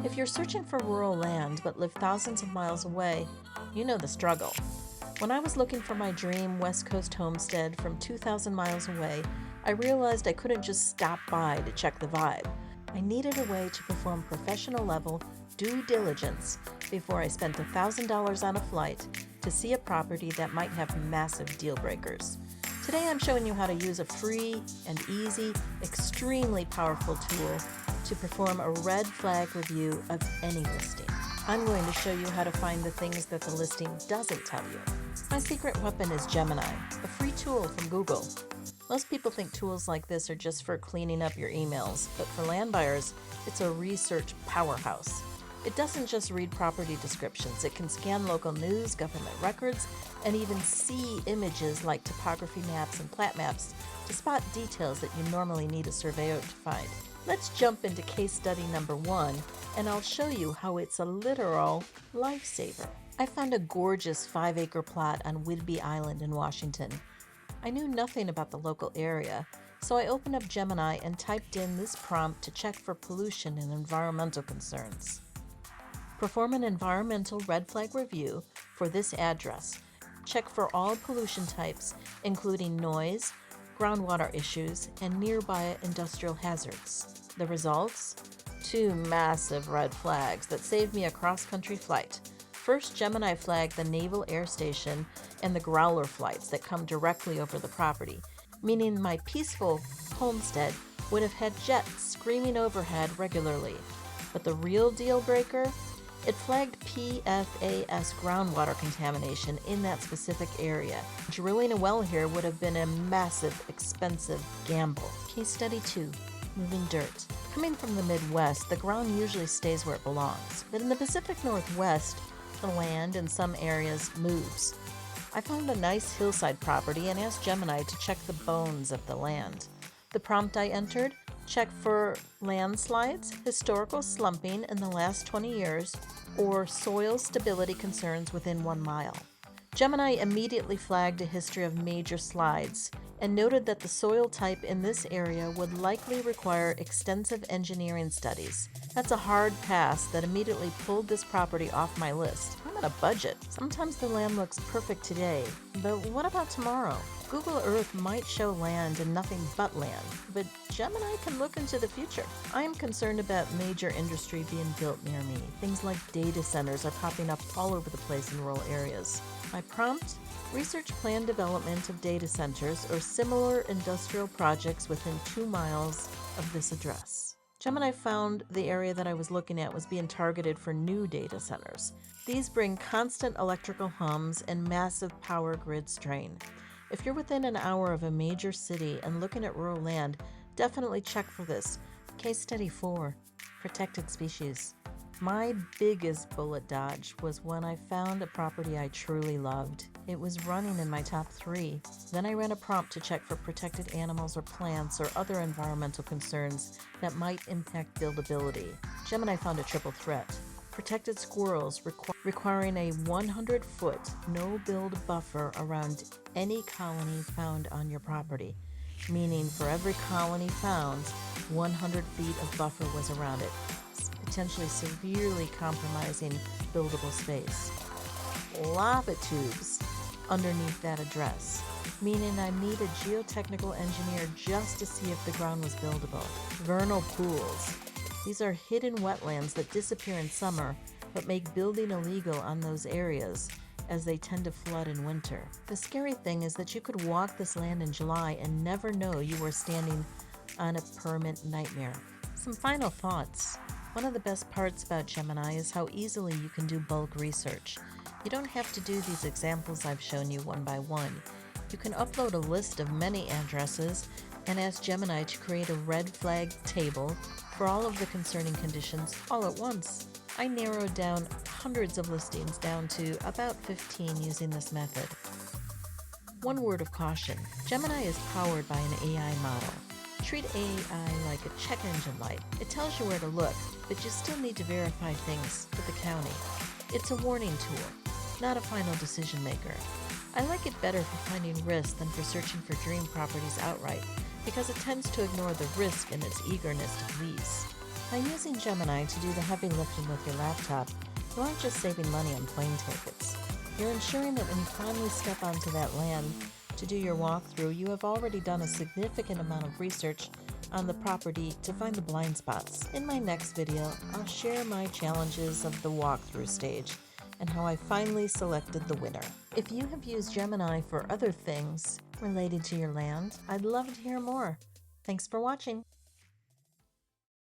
If you're searching for rural land but live thousands of miles away, you know the struggle. When I was looking for my dream West Coast homestead from 2,000 miles away, I realized I couldn't just stop by to check the vibe. I needed a way to perform professional level due diligence before I spent $1,000 on a flight to see a property that might have massive deal breakers. Today I'm showing you how to use a free and easy, extremely powerful tool to perform a red flag review of any listing. I'm going to show you how to find the things that the listing doesn't tell you. My secret weapon is Gemini, a free tool from Google. Most people think tools like this are just for cleaning up your emails, but for land buyers, it's a research powerhouse. It doesn't just read property descriptions, it can scan local news, government records, and even see images like topography maps and plat maps to spot details that you normally need a surveyor to find. Let's jump into case study number 1, and I'll show you how it's a literal lifesaver. I found a gorgeous 5-acre plot on Whidbey Island in Washington. I knew nothing about the local area, so I opened up Gemini and typed in this prompt to check for pollution and environmental concerns. Perform an environmental red flag review for this address. Check for all pollution types, including noise, groundwater issues, and nearby industrial hazards. The results? 2 massive red flags that saved me a cross-country flight. First, Gemini flagged the Naval Air Station and the Growler flights that come directly over the property, meaning my peaceful homestead would have had jets screaming overhead regularly. But the real deal breaker? It flagged PFAS groundwater contamination in that specific area. Drilling a well here would have been a massive, expensive gamble. Case study 2, moving dirt. Coming from the Midwest, the ground usually stays where it belongs. But in the Pacific Northwest, the land in some areas moves. I found a nice hillside property and asked Gemini to check the bones of the land. The prompt I entered: check for landslides, historical slumping in the last 20 years, or soil stability concerns within 1 mile. Gemini immediately flagged a history of major slides and noted that the soil type in this area would likely require extensive engineering studies. That's a hard pass that immediately pulled this property off my list. I'm on a budget. Sometimes the land looks perfect today, but what about tomorrow? Google Earth might show land and nothing but land, but Gemini can look into the future. I am concerned about major industry being built near me. Things like data centers are popping up all over the place in rural areas. My prompt: research planned development of data centers or similar industrial projects within 2 miles of this address. Gemini found the area that I was looking at was being targeted for new data centers. These bring constant electrical hums and massive power grid strain. If you're within an hour of a major city and looking at rural land, definitely check for this. Case study 4, protected species. My biggest bullet dodge was when I found a property I truly loved. It was running in my top 3. Then I ran a prompt to check for protected animals or plants or other environmental concerns that might impact buildability. Gemini found a triple threat: protected squirrels requiring a 100-foot no-build buffer around any colony found on your property, meaning for every colony found, 100 feet of buffer was around it, potentially severely compromising buildable space. Lava tubes underneath that address, meaning I need a geotechnical engineer just to see if the ground was buildable. Vernal pools. These are hidden wetlands that disappear in summer but make building illegal on those areas as they tend to flood in winter. The scary thing is that you could walk this land in July and never know you were standing on a permanent nightmare. Some final thoughts. One of the best parts about Gemini is how easily you can do bulk research. You don't have to do these examples I've shown you one by one. You can upload a list of many addresses and ask Gemini to create a red flag table for all of the concerning conditions all at once. I narrowed down hundreds of listings down to about 15 using this method. One word of caution: Gemini is powered by an AI model. Treat AI like a check engine light. It tells you where to look, but you still need to verify things with the county. It's a warning tool, not a final decision maker. I like it better for finding risk than for searching for dream properties outright, because it tends to ignore the risk in its eagerness to please. By using Gemini to do the heavy lifting with your laptop, you aren't just saving money on plane tickets. You're ensuring that when you finally step onto that land to do your walkthrough, you have already done a significant amount of research on the property to find the blind spots. In my next video, I'll share my challenges of the walkthrough stage and how I finally selected the winner. If you have used Gemini for other things related to your land, I'd love to hear more. Thanks for watching.